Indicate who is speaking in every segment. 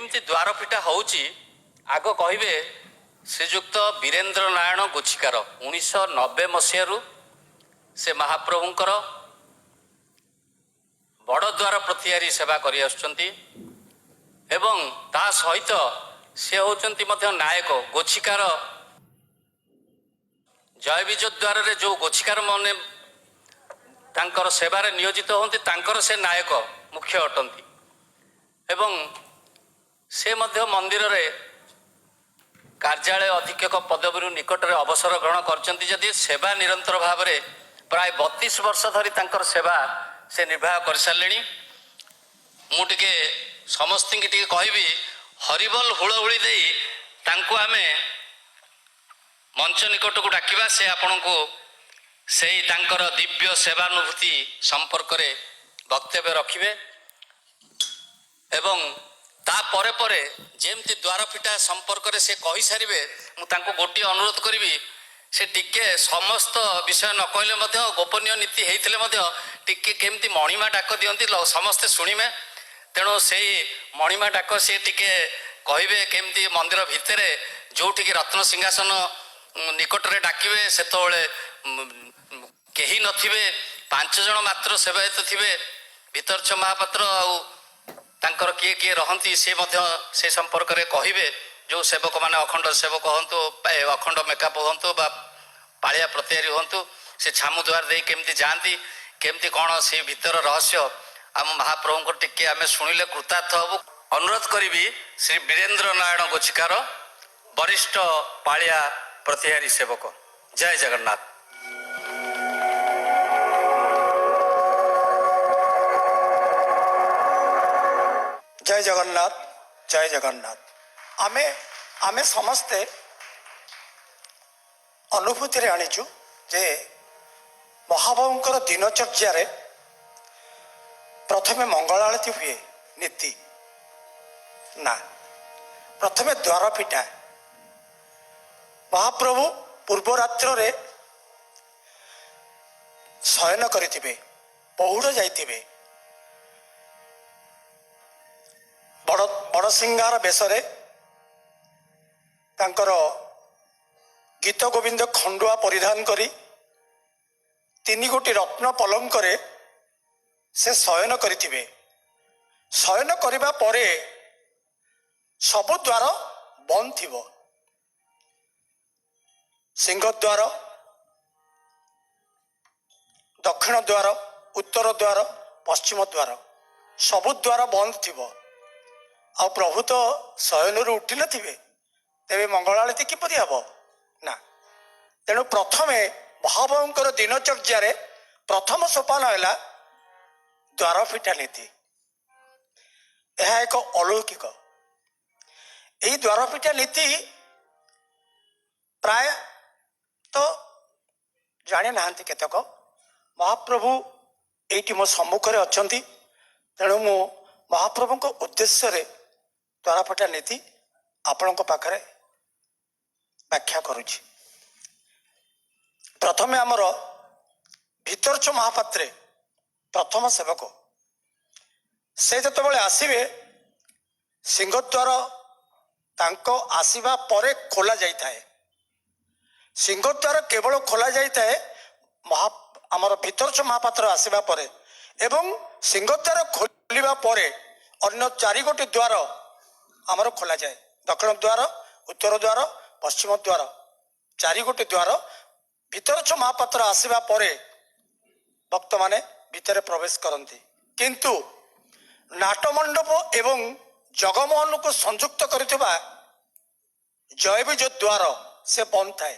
Speaker 1: केमती द्वार फिटा होउची आग कहिबे श्रीजुक्त वीरेंद्र नारायण गोछिकार 1990 मसीह से महाप्रभुंकर बड़ द्वार प्रतिहारी सेवा करि आछुचंती एवं ता सहित से होचंती मध्य नायक गोछिकार जय विजय द्वार रे जो गोछिकार माने तांकर सेवारे नियोजित होती तांकर से नायक मुख्य अटंती एवं से मध्य मंदिर रे कार्यालय अधीक्षक पदवी निकट में अवसर ग्रहण करचंती जदि सेवा निरंतर भाव में प्राय 32 वर्ष धरी तांकर सेवा से निर्वाह कर सारे मुझे समस्त की कहबी हरिबल हुलहुली दे तांको आमे मंच निकट को डाकिबा से आपण को से तांकर दिव्य सेवानुभूति संपर्क रे वक्तव्य रखिबे एवं ता परे परे जेमती द्वार फिटा संपर्क रे से कहि सारिबे मु तांको गोटी अनुरोध करिवि से टिके समस्त विषय न कहले मध्य गोपनीय नीति हेइथिले मध्य टिके केमती मणिमा डाक दियंती समस्ते शुणिमे तेणु से मणिमा डाक से टिके कहबे केमती मंदिर भितरे जोठी की रत्न सिंहासन निकट रे डाकिबे सेतोळे केही नथिबे 5 जण मात्र सेवायत थिबे भीतरछ महापात्र आउ तांकर किए किए रहंती से मध्य से संपर्क रे कहिबे जो सेवक माने अखंड सेवक हंतु अखंड मेकअप हंतु बा पालिया प्रतिहारी हंतु से छामु द्वार दे केमती जानती केमती कौन से भीतर रहस्य आम महाप्रभु को टिके आमे सुनिले कृतार्थ हबु अनुरोध करिवि श्री वीरेंद्र नारायण गोछिकार वरिष्ठ पालिया प्रतिहारी सेवक जय जगन्नाथ।
Speaker 2: जय जगन्नाथ जय जगन्नाथ। आमे आमे समस्ते अनुभूति रे आनीचु जे महाप्रभुंकर दिनचर्या रे प्रथमे मंगल आरती हुए नीति ना प्रथमे द्वार फिटा महाप्रभु पूर्व रात्र रे शयन करिथिबे पहुड़ जाइथिबे बड़ बड़ सिंगार बेसरे तांकर गीत गोविंद खंडुआ परिधान करी 3 गोटी रत्न पलंकरे से शयन करिथिबे शयन करिबा परे सब द्वार बंद थिबो सिंह द्वार दक्षिण द्वार उत्तर द्वार पश्चिम द्वार सब द्वार बंद थिबो आ प्रभु तो शयन उठी नथिबे तेबे मंगल आरती किपरि हबो ना तेणु प्रथमे महाप्रभुंकर दिनचर्या रे प्रथम सोपान है द्वार फिटा नीति यह एक अलौकिक यही द्वार फिटा नीति प्राय तो जानी ना केतक महाप्रभु ये मो सम्मुख में अच्छा तेणु मु महाप्रभु को उद्देश्य रे द्वार फिटा नीति आपण पाखरे व्याख्या करुछि। प्रथमे आमर भीतरछ महापात्रे प्रथम सेवक से जतबेले आसीबे सिंहद्वार तांको आसीबा परे खोला जाइताए सिंहद्वार केवल खोला जाइताए आमर भीतरछ महापात्र आसीबा परे एवं सिंहद्वार खोलिबा परे अन्य 4 गोटी द्वार आमर खोला जाए दक्षिण द्वार उत्तर द्वार पश्चिम द्वार 4 गोटी द्वार भीतरछ महापात्र आसीबा परे भक्त माने भीतर प्रवेश करती किंतु नाटमंडप एवं जगमोहन को संयुक्त करथिबा जय विजय द्वार से बंद थाए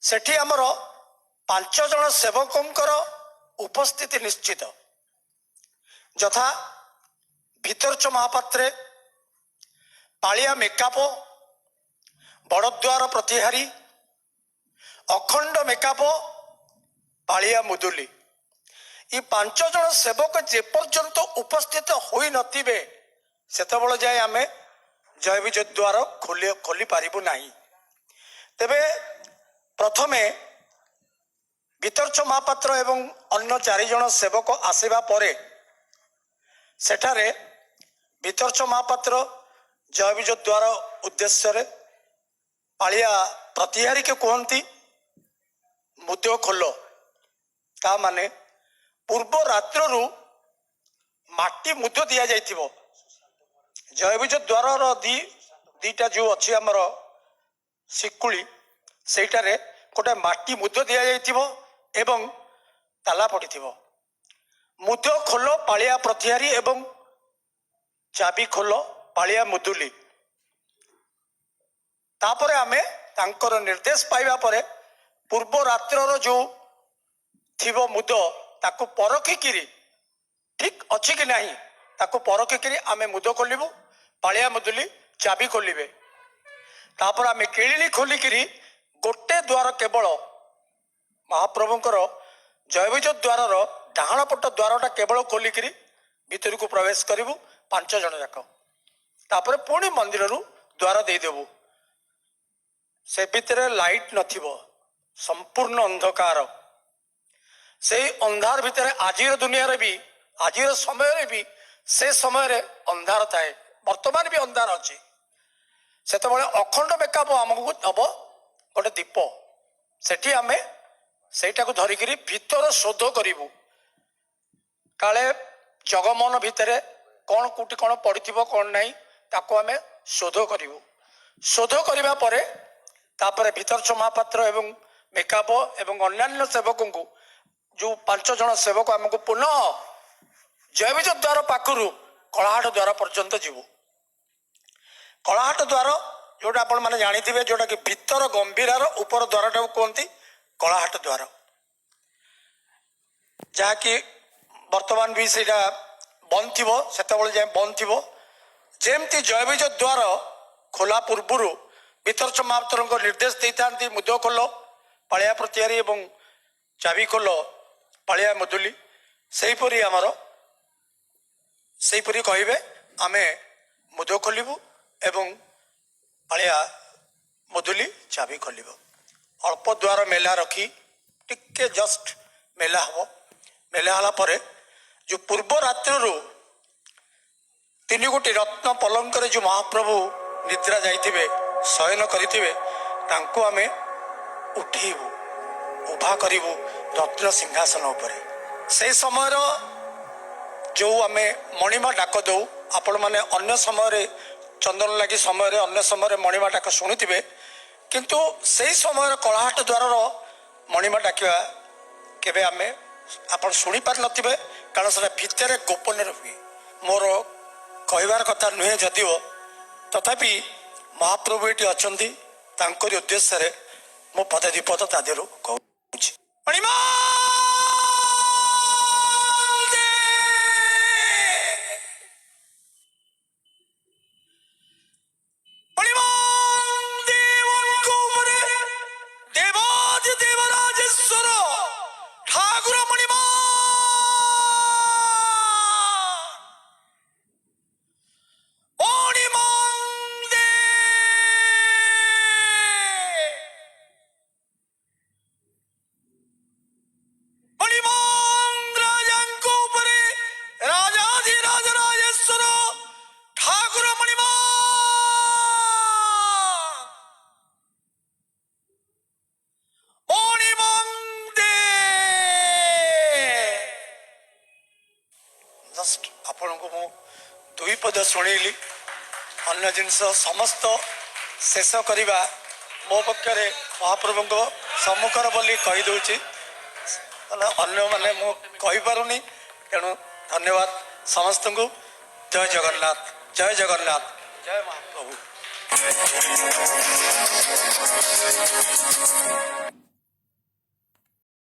Speaker 2: सेठी आमर 5 जण सेवकंकर उपस्थिति निश्चित यथा भीतरछ महापात्रे पालिया मेकाप बड़द्वार प्रतिहारी अखंड मेकाप पालिया मुदुली ये 5 जण सेवक जे पर्यंत उपस्थित होई नथिबे सेतबेले जाए आमे जय विजय द्वार खोली पारिबु नाही। तेबे प्रथमे भीतरछ महापात्र एवं अन्य 4 जण सेवक आसीबा परे सेठारे ଭିତରଛ ମହାପାତ୍ର ଜୟବିଜ ଦ୍ୱାର ଉଦ୍ଦେଶ୍ୟରେ ପାଳିଆ ପ୍ରତିହାରୀକେ କୁହନ୍ତି ମୁଦ୍ୟ ଖୋଲ। ତା ମାନେ ପୂର୍ବ ରାତ୍ରରୁ ମାଟି ମୁଦ୍ୟ ଦିଆଯାଇଥିବ। ଜୟବିଜ ଦ୍ୱାରର ଦିଟା ଯେଉଁ ଅଛି ଆମର ଶିକୁଳି, ସେଇଟାରେ ଗୋଟେ ମାଟି ମୁଦ୍ୟ ଦିଆଯାଇଥିବ ଏବଂ ତାଲା ପଡ଼ିଥିବ। ମୁଦ୍ୟ ଖୋଲ ପାଳିଆ ପ୍ରତିହାରୀ ଏବଂ ଚାବି ଖୋଲ ପାଳିଆ ମୁଦୁଲି। ତାପରେ ଆମେ ତାଙ୍କର ନିର୍ଦ୍ଦେଶ ପାଇବା ପରେ ପୂର୍ବ ରାତ୍ରର ଯେଉଁ ଥିବ ମୁଦ ତାକୁ ପରଖିକିରି ଠିକ ଅଛି କି ନାହିଁ ତାକୁ ପରଖିକିରି ଆମେ ମୁଦ ଖୋଲିବୁ। ପାଳିଆ ମୁଦୁଲି ଚାବି ଖୋଲିବେ। ତାପରେ ଆମେ କିଳିଳି ଖୋଲିକିରି ଗୋଟେ ଦ୍ୱାର କେବଳ ମହାପ୍ରଭୁଙ୍କର ଜୟବିଜ ଦ୍ୱାରର ଡାହାଣ ପଟ ଦ୍ୱାରଟା କେବଳ ଖୋଲିକିରି ଭିତରକୁ ପ୍ରବେଶ କରିବୁ 5 ଜଣ ଯାକ। ତାପରେ ପୁଣି ମନ୍ଦିରରୁ ଦ୍ୱାର ଦେଇଦେବୁ। ସେ ଭିତରେ ଲାଇଟ୍ ନଥିବ, ସମ୍ପୂର୍ଣ୍ଣ ଅନ୍ଧକାର। ସେଇ ଅନ୍ଧାର ଭିତରେ ଆଜିର ଦୁନିଆରେ ବି ଆଜିର ସମୟରେ ବି ସେ ସମୟରେ ଅନ୍ଧାର ଥାଏ। ବର୍ତ୍ତମାନ ବି ଅନ୍ଧାର ଅଛି। ସେତେବେଳେ ଅଖଣ୍ଡ ମେକାପ ଆମକୁ ଦବ ଗୋଟେ ଦୀପ। ସେଠି ଆମେ ସେଇଟାକୁ ଧରିକିରି ଭିତର ଶୋଧ କରିବୁ। କାଳେ ଜଗମୋହନ ଭିତରେ କ'ଣ କୋଉଠି କ'ଣ ପଡ଼ିଥିବ କ'ଣ ନାହିଁ ତାକୁ ଆମେ ଶୋଧ କରିବୁ। ଶୋଧ କରିବା ପରେ ତାପରେ ଭିତରଛ ମହାପାତ୍ର ଏବଂ ମେକାପ ଏବଂ ଅନ୍ୟାନ୍ୟ ସେବକଙ୍କୁ ଯେଉଁ 5 ଜଣ ସେବକ ଆମକୁ ପୁନଃ ଜୟବିଜ ଦ୍ୱାର ପାଖରୁ କଳାହାଟ ଦ୍ୱାର ପର୍ଯ୍ୟନ୍ତ ଯିବୁ। କଳାହାଟ ଦ୍ୱାର ଯୋଉଟା ଆପଣ ମାନେ ଜାଣିଥିବେ, ଯୋଉଟା କି ଭିତର ଗମ୍ଭୀରାର ଉପର ଦ୍ୱାରଟାକୁ କୁହନ୍ତି କଳାହାଟ ଦ୍ୱାର, ଯାହାକି ବର୍ତ୍ତମାନ ବି ସେଇଟା ବନ୍ଦ ଥିବ। ସେତେବେଳେ ଯାଏ ବନ୍ଦ ଥିବ। ଯେମିତି ଜୟବିଜ ଦ୍ୱାର ଖୋଲା ପୂର୍ବରୁ ଭିତରଛ ମହାପାତ୍ରଙ୍କ ନିର୍ଦ୍ଦେଶ ଦେଇଥାନ୍ତି ମୁଦ୍ୟ ଖୋଲ ପାଳିଆ ପ୍ରତିହାରୀ ଏବଂ ଚାବି ଖୋଲ ପାଳିଆ ମୁଦୁଲି, ସେହିପରି କହିବେ ଆମେ ମୁଦ୍ୟ ଖୋଲିବୁ ଏବଂ ପାଳିଆ ମୁଦୁଲି ଚାବି ଖୋଲିବ। ଅଳ୍ପ ଦ୍ୱାର ମେଲା ରଖି ଟିକେ ଜଷ୍ଟ ମେଲା ହବ। ମେଲା ହେଲା ପରେ ଯେଉଁ ପୂର୍ବ ରାତ୍ରରୁ 3 ଗୋଟି ରତ୍ନ ପଲଙ୍କରେ ଯେଉଁ ମହାପ୍ରଭୁ ନିଦ୍ରା ଯାଇଥିବେ, ଶୟନ କରିଥିବେ, ତାଙ୍କୁ ଆମେ ଉଠେଇବୁ, ଉଭା କରିବୁ ରତ୍ନ ସିଂହାସନ ଉପରେ। ସେଇ ସମୟର ଯେଉଁ ଆମେ ମଣିମା ଡାକ ଦଉ, ଆପଣମାନେ ଅନ୍ୟ ସମୟରେ ଚନ୍ଦନ ଲାଗି ସମୟରେ ଅନ୍ୟ ସମୟରେ ମଣିମା ଡାକ ଶୁଣିଥିବେ, କିନ୍ତୁ ସେଇ ସମୟର କଳାହାଟ ଦ୍ୱାରର ମଣିମା ଡାକିବା କେବେ ଆପଣ ଶୁଣିପାରିନଥିବେ, କାରଣ ସେଟା ଭିତରେ ଗୋପନରେ ହୁଏ। ମୋର କହିବାର କଥା ନୁହେଁ ଯଦିଓ, ତଥାପି ମହାପ୍ରଭୁ ଏଠି ଅଛନ୍ତି, ତାଙ୍କରି ଉଦ୍ଦେଶ୍ୟରେ ମୁଁ ପଦେ ବିପଦ ତା ଦେହରୁ କହୁଛି। ଦେବରାଜେଶ୍ୱର ଠାକୁର ମଣିମା ଆପଣଙ୍କୁ ମୁଁ 2 ପଦ ଶୁଣେଇଲି। ଅନ୍ୟ ଜିନିଷ ସମସ୍ତ ଶେଷ କରିବା ମୋ ପକ୍ଷରେ ମହାପ୍ରଭୁଙ୍କ ସମ୍ମୁଖରେ ବୋଲି କହିଦେଉଛି, ଅନ୍ୟମାନେ ମୁଁ କହିପାରୁନି। ତେଣୁ ଧନ୍ୟବାଦ ସମସ୍ତଙ୍କୁ। ଜୟ ଜଗନ୍ନାଥ, ଜୟ ଜଗନ୍ନାଥ, ଜୟ ମହାପ୍ରଭୁ।